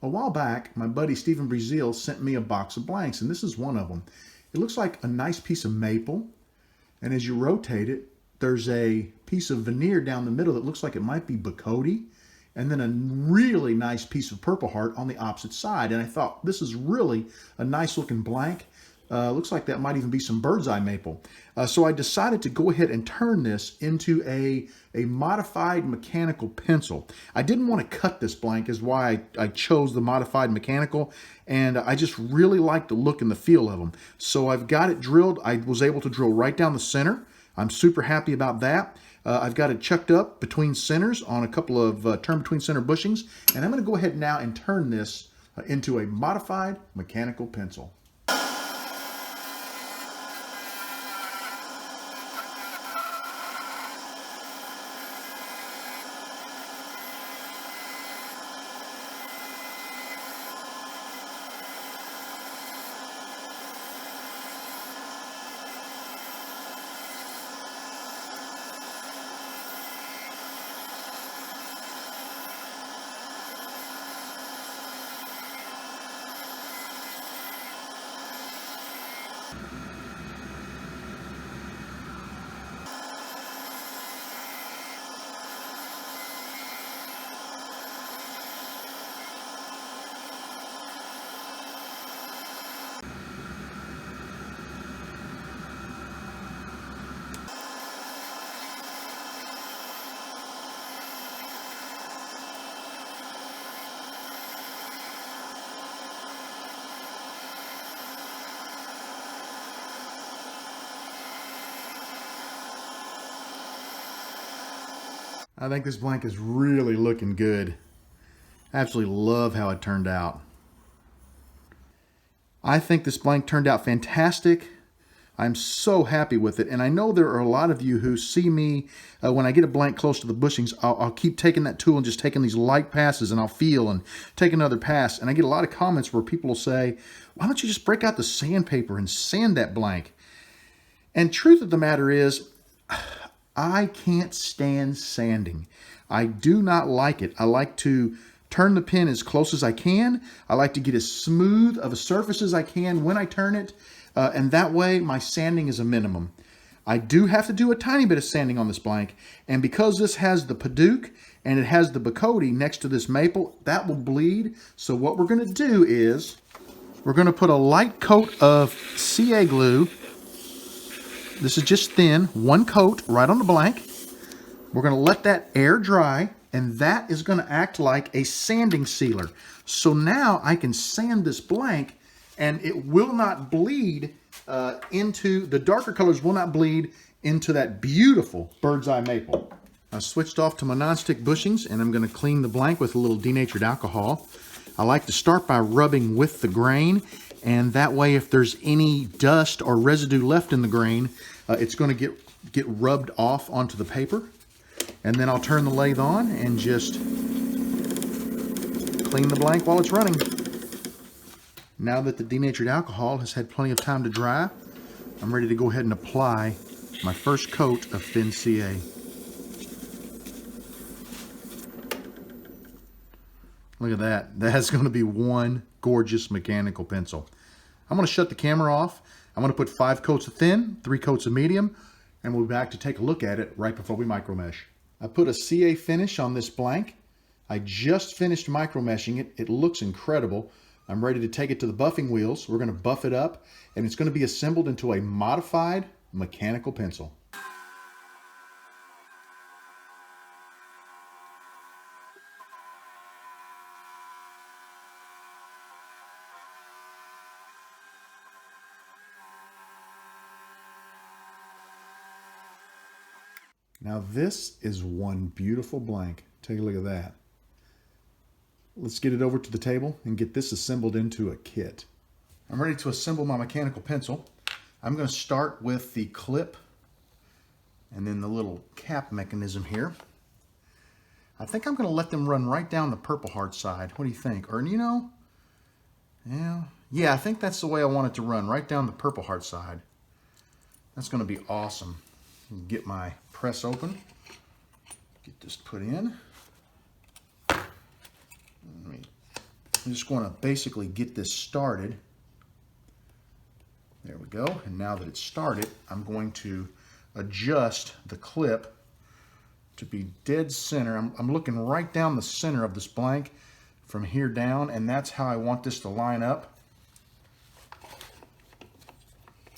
A while back, my buddy Stephen Brazil sent me a box of blanks, and this is one of them. It looks like a nice piece of maple, and as you rotate it, there's a piece of veneer down the middle that looks like it might be Bacote, and then a really nice piece of Purple Heart on the opposite side. And I thought, this is really a nice looking blank. Looks like that might even be some bird's eye maple. So I decided to go ahead and turn this into a modified mechanical pencil. I didn't want to cut this blank, is why I chose the modified mechanical, and I just really like the look and the feel of them. So I've got it drilled. I was able to drill right down the center. I'm super happy about that. I've got it chucked up between centers on a couple of turn between center bushings, and I'm going to go ahead now and turn this into a modified mechanical pencil. I think this blank is really looking good. I absolutely love how it turned out. I think this blank turned out fantastic. I'm so happy with it. And I know there are a lot of you who see me, when I get a blank close to the bushings, I'll keep taking that tool and just taking these light passes, and I'll feel and take another pass. And I get a lot of comments where people will say, why don't you just break out the sandpaper and sand that blank? And truth of the matter is, I can't stand sanding. I do not like it. I like to turn the pen as close as I can. I like to get as smooth of a surface as I can when I turn it, and that way my sanding is a minimum. I do have to do a tiny bit of sanding on this blank, and because this has the Paduke and it has the Bacote next to this maple, that will bleed. So what we're going to do is we're going to put a light coat of CA glue. This is just thin, one coat right on the blank. We're going to let that air dry, and that is going to act like a sanding sealer. So now I can sand this blank, and it will not bleed into, the darker colors will not bleed into that beautiful bird's eye maple. I switched off to my nonstick bushings, and I'm going to clean the blank with a little denatured alcohol. I like to start by rubbing with the grain, and that way if there's any dust or residue left in the grain, it's going to get rubbed off onto the paper. And then I'll turn the lathe on and just clean the blank while it's running. Now that the denatured alcohol has had plenty of time to dry, I'm ready to go ahead and apply my first coat of thin CA. Look at that. That's going to be one gorgeous mechanical pencil. I'm going to shut the camera off. I'm going to put 5 coats of thin, 3 coats of medium, and we'll be back to take a look at it right before we micromesh. I put a CA finish on this blank. I just finished micromeshing it. It looks incredible. I'm ready to take it to the buffing wheels. We're going to buff it up, and it's going to be assembled into a modified mechanical pencil. Now this is one beautiful blank. Take a look at that. Let's get it over to the table and get this assembled into a kit. I'm ready to assemble my mechanical pencil. I'm going to start with the clip and then the little cap mechanism here. I think I'm going to let them run right down the Purple Heart side. What do you think? Or, you know, yeah, I think that's the way I want it to run, right down the Purple Heart side. That's going to be awesome. Get my press open. Get this put in. Let me I'm just going to basically get this started. There we go. And now that it's started, I'm going to adjust the clip to be dead center. I'm looking right down the center of this blank from here down, and that's how I want this to line up.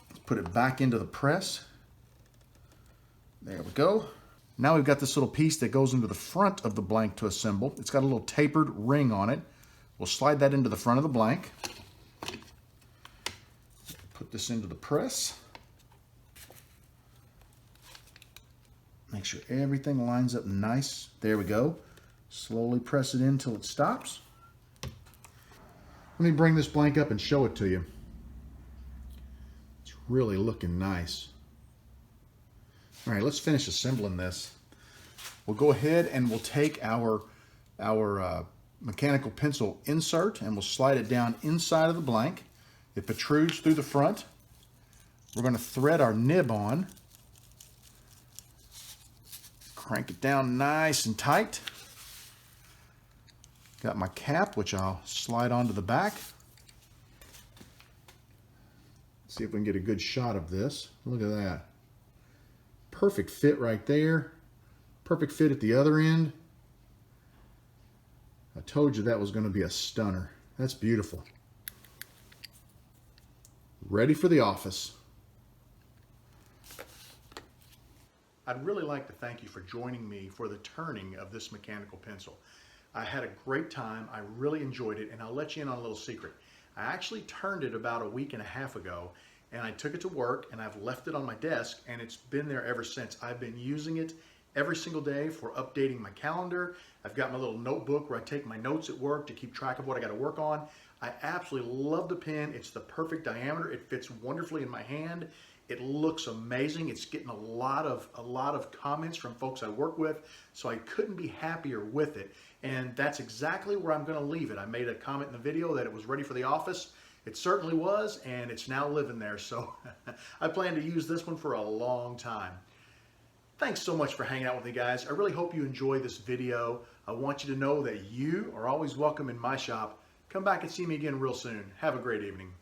Let's put it back into the press. There we go. Now we've got this little piece that goes into the front of the blank to assemble. It's got a little tapered ring on it. We'll slide that into the front of the blank. Put this into the press. Make sure everything lines up nice. There we go. Slowly press it in until it stops. Let me bring this blank up and show it to you. It's really looking nice. All right, let's finish assembling this. We'll go ahead and we'll take our mechanical pencil insert and we'll slide it down inside of the blank. It protrudes through the front. We're going to thread our nib on. Crank it down nice and tight. Got my cap, which I'll slide onto the back. See if we can get a good shot of this. Look at that. Perfect fit right there. Perfect fit at the other end. I told you that was going to be a stunner. That's beautiful. Ready for the office. I'd really like to thank you for joining me for the turning of this mechanical pencil. I had a great time. I really enjoyed it, and I'll let you in on a little secret. I actually turned it about a week and a half ago, and I took it to work, and I've left it on my desk, and it's been there ever since. I've been using it every single day for updating my calendar. I've got my little notebook where I take my notes at work to keep track of what I got to work on. I absolutely love the pen. It's the perfect diameter. It fits wonderfully in my hand. It looks amazing. It's getting a lot of comments from folks I work with, so I couldn't be happier with it. And that's exactly where I'm going to leave it. I made a comment in the video that it was ready for the office. It certainly was, and it's now living there. So I plan to use this one for a long time. Thanks so much for hanging out with me, guys. I really hope you enjoy this video. I want you to know that you are always welcome in my shop. Come back and see me again real soon. Have a great evening.